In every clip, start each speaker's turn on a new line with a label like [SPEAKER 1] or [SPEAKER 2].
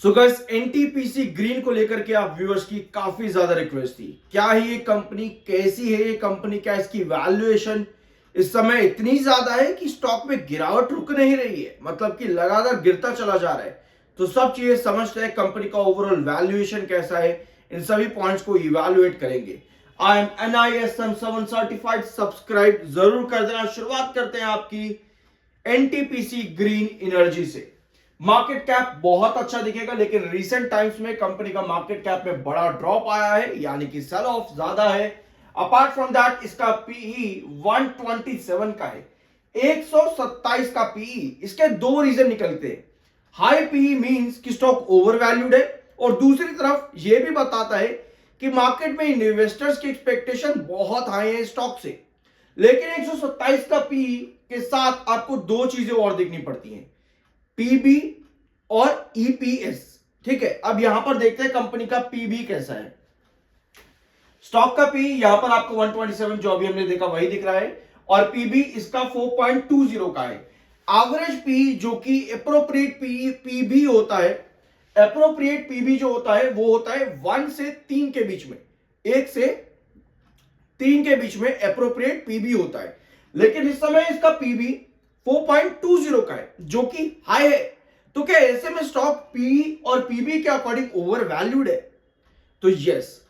[SPEAKER 1] So guys, NTPC green को लेकर के आप व्यूअर्स की काफी ज्यादा रिक्वेस्ट थी। क्या है ये कंपनी, कैसी है ये कंपनी, क्या इसकी वैल्यूएशन इस समय इतनी ज्यादा है कि स्टॉक में गिरावट रुक नहीं रही है, मतलब कि लगातार गिरता चला जा रहा है। तो सब चीजें समझते हैं, कंपनी का ओवरऑल वैल्यूएशन कैसा है, इन सभी पॉइंट्स को इवैल्यूएट करेंगे। I am NISM 7 certified, subscribe जरूर कर देना। शुरुआत करते हैं आपकी एनटीपीसी ग्रीन एनर्जी से। मार्केट कैप बहुत अच्छा दिखेगा, लेकिन रीसेंट टाइम्स में कंपनी का मार्केट कैप में बड़ा ड्रॉप आया है, यानी कि सेल ऑफ ज्यादा है। अपार्ट फ्रॉम दैट इसका पीई 127 का है, 127 का पीई। इसके दो रीजन निकलते हैं। हाई पीई मींस कि स्टॉक ओवर वैल्यूड है, और दूसरी तरफ यह भी बताता है कि मार्केट में इन्वेस्टर्स की एक्सपेक्टेशन बहुत हाई है स्टॉक से। लेकिन 127 का पीई के साथ आपको दो चीजें और देखनी पड़ती हैं, पीबी और ईपीएस। ठीक है, अब यहां पर देखते हैं कंपनी का पीबी कैसा है। स्टॉक का पी यहां पर आपको 127 जो अभी हमने देखा वही दिख रहा है, और पीबी इसका 4.20 का है। एवरेज पी जो कि एप्रोप्रिएट पीबी होता है, एप्रोप्रिएट पीबी जो होता है वो होता है 1 से 3 के बीच में, 1 से 3 के बीच में एप्रोप्रिएट पीबी होता है। लेकिन इस समय इसका पीबी 4.20 का है, जो कि हाई है। तो क्या ऐसे में स्टॉक पी और पीबी के अकॉर्डिंग ओवर वैल्यूड है? तो यस,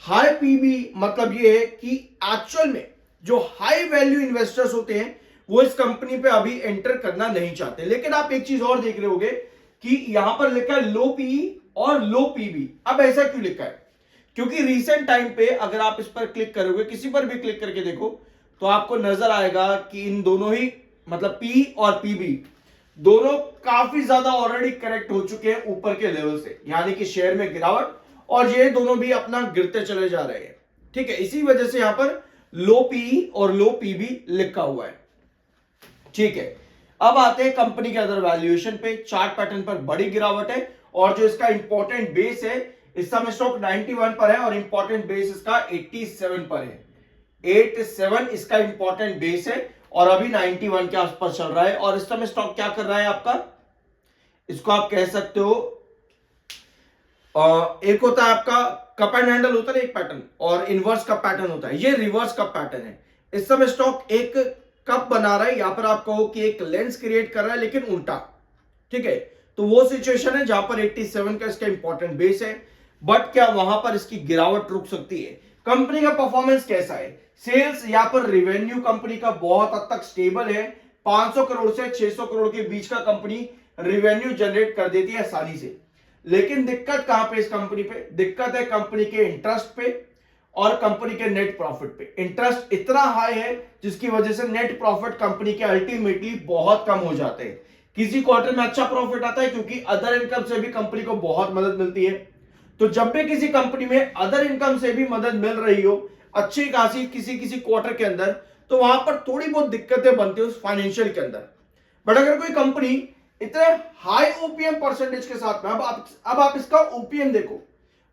[SPEAKER 1] हाई पीबी मतलब ये है कि एक्चुअल में जो हाई वैल्यू इन्वेस्टर्स होते हैं वो इस कंपनी पे अभी एंटर करना नहीं चाहते। लेकिन आप एक चीज और देख रहे होगे कि यहां पर लिखा है लो पीई और लो पीबी। अब ऐसा क्यों लिखा है? क्योंकि रीसेंट टाइम पे अगर आप इस पर क्लिक करोगे, किसी पर भी क्लिक करके देखो, तो आपको नजर आएगा कि इन दोनों ही मतलब पी और पीबी दोनों काफी ज्यादा ऑलरेडी करेक्ट हो चुके हैं ऊपर के लेवल से, यानी कि शेयर में गिरावट, और ये दोनों भी अपना गिरते चले जा रहे हैं। ठीक है, इसी वजह से यहां पर लो पीई और लो पीबी लिखा हुआ है। ठीक है, अब आते हैं कंपनी के अदर वैल्यूएशन पे। चार्ट पैटर्न पर बड़ी गिरावट है, और जो इसका इंपॉर्टेंट बेस है, इस समय स्टॉक 91 पर है और इंपॉर्टेंट बेस इसका 87 पर है। 87 इसका इंपॉर्टेंट बेस है, और अभी 91 के आसपास चल रहा है। और इस समय स्टॉक क्या कर रहा है आपका, इसको आप कह सकते हो, एक होता है आपका कप एंड हैंडल होता है एक पैटर्न, और इनवर्स कप पैटर्न होता है। ये रिवर्स कप पैटर्न है। इस समय स्टॉक एक कप बना रहा है, यहां पर आप कहो कि एक लेंस क्रिएट कर रहा है, लेकिन उल्टा। ठीक है, तो वो सिचुएशन है जहां पर 87 का इसका इंपॉर्टेंट बेस है। बट क्या वहां पर इसकी गिरावट रुक सकती है? कंपनी का परफॉर्मेंस कैसा है? सेल्स यहां पर रेवेन्यू कंपनी का बहुत हद तक स्टेबल है। 500 करोड़ से 600 करोड़ के बीच का कंपनी रेवेन्यू जनरेट कर देती है आसानी से। लेकिन दिक्कत कहां पे इस कंपनी पे? दिक्कत है कंपनी के इंटरेस्ट पे और कंपनी के नेट प्रॉफिट पे। इंटरेस्ट इतना हाई है जिसकी वजह से नेट प्रॉफिट कंपनी के अल्टीमेटली बहुत कम हो जाते हैं। किसी क्वार्टर में अच्छा प्रॉफिट आता है क्योंकि अदर इनकम से भी कंपनी को बहुत मदद मिलती है। तो जब भी किसी कंपनी में अदर इनकम से भी मदद मिल रही हो अच्छी खासी किसी किसी क्वार्टर के अंदर, तो वहां पर थोड़ी बहुत दिक्कतें बनती है उस फाइनेंशियल के अंदर। बट अगर कोई कंपनी इतने हाई ओपीएम परसेंटेज के साथ में, अब आप इसका ओपीएम देखो।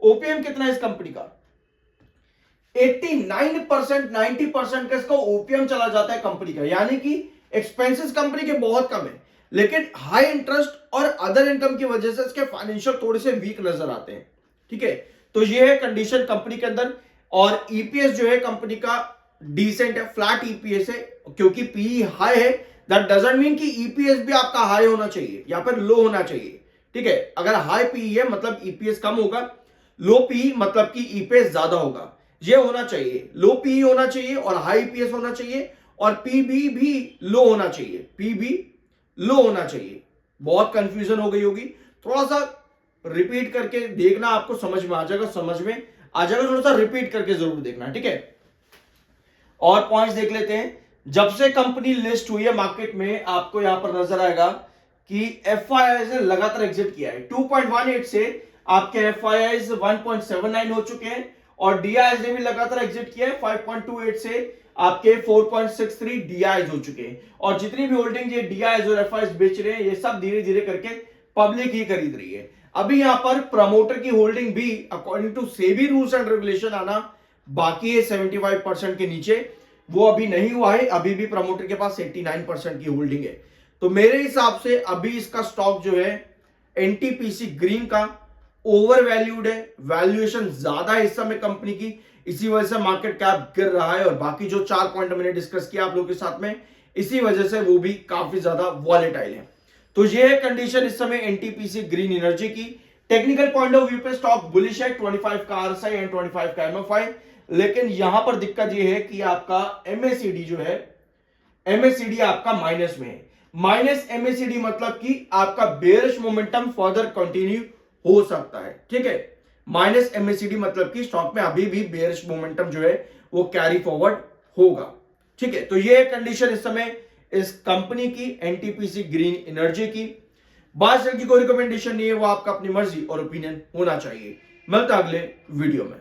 [SPEAKER 1] ओपीएम कितना है इस कंपनी का? 89%, 90% का इसका ओपीएम चला जाता है कंपनी का, यानी कि एक्सपेंसेस कंपनी के बहुत कम है। लेकिन हाई इंटरेस्ट और अदर इनकम की वजह से इसके फाइनेंशियल थोड़े से वीक नजर आते हैं। ठीक है, तो ये है कंडीशन कंपनी के अंदर। और ईपीएस जो है कंपनी का डिसेंट है, फ्लैट ईपीएस है, क्योंकि पी हाई है। दैट डजंट मीन कि ईपीएस भी आपका हाई होना चाहिए या फिर लो होना चाहिए। ठीक है, अगर हाई पी है मतलब ईपीएस कम होगा, लो पी मतलब कि ईपीएस ज्यादा होगा। ये होना चाहिए, लो पी होना चाहिए और हाई ईपीएस होना चाहिए, और पीबी भी लो होना चाहिए, पीबी लो होना चाहिए। बहुत कंफ्यूजन हो गई होगी, थोड़ा सा रिपीट करके देखना, आपको समझ में आ जाएगा। थोड़ा सा रिपीट करके जरूर देखना। ठीक है, और पॉइंट्स देख लेते हैं। जब से कंपनी लिस्ट हुई है मार्केट में, आपको यहां पर नजर आएगा कि एफआईआई ने लगातार एग्जिट किया है। 2.18 से आपके एफआईआई 1.79 हो चुके हैं, और डीआईएस ने भी लगातार एग्जिट किया है। 5.28 से आपके 4.63 डीआईएस हो चुके हैं। और जितनी भी होल्डिंग ये डीआईएस और एफआईआई बेच रहे हैं, ये सब धीरे धीरे करके पब्लिक ही खरीद रही है। अभी यहां पर प्रमोटर की होल्डिंग भी according to SEBI rules and regulation आना बाकी है 75% के नीचे। वो अभी नहीं हुआ है, अभी भी प्रमोटर के पास 89% की होल्डिंग है। तो मेरे हिसाब से अभी इसका स्टॉक जो है एनटीपीसी ग्रीन का ओवर वैल्यूड है, वैल्यूएशन ज्यादा है इस समय कंपनी की, इसी वजह से मार्केट कैप गिर रहा है। और बाकी जो 4 पॉइंट मैंने डिस्कस किया आप लोगों के साथ में, इसी वजह से वो भी काफी ज्यादा वॉलेटाइल है। तो ये है कंडीशन इस समय एनटीपीसी ग्रीन एनर्जी की। टेक्निकल पॉइंट ऑफ व्यू पे स्टॉक बुलिश है, 25 का आरएसआई एंड 25 का एमएफआई। लेकिन यहां पर दिक्कत ये है कि आपका एमएसीडी जो है, एमएसीडी आपका माइनस में है। माइनस एमएसीडी मतलब कि आपका बेयरिश मोमेंटम फर्दर कंटिन्यू हो सकता है, ठीक है। माइनस एमएसीडी मतलब कि स्टॉक में अभी भी बेयरिश मोमेंटम जो है वो कैरी फॉरवर्ड होगा, ठीक है। तो ये कंडीशन इस समय इस कंपनी की एनटीपीसी ग्रीन एनर्जी की। बात की कोई रिकमेंडेशन नहीं है, वो आपका अपनी मर्जी और ओपिनियन होना चाहिए। मिलता अगले वीडियो में।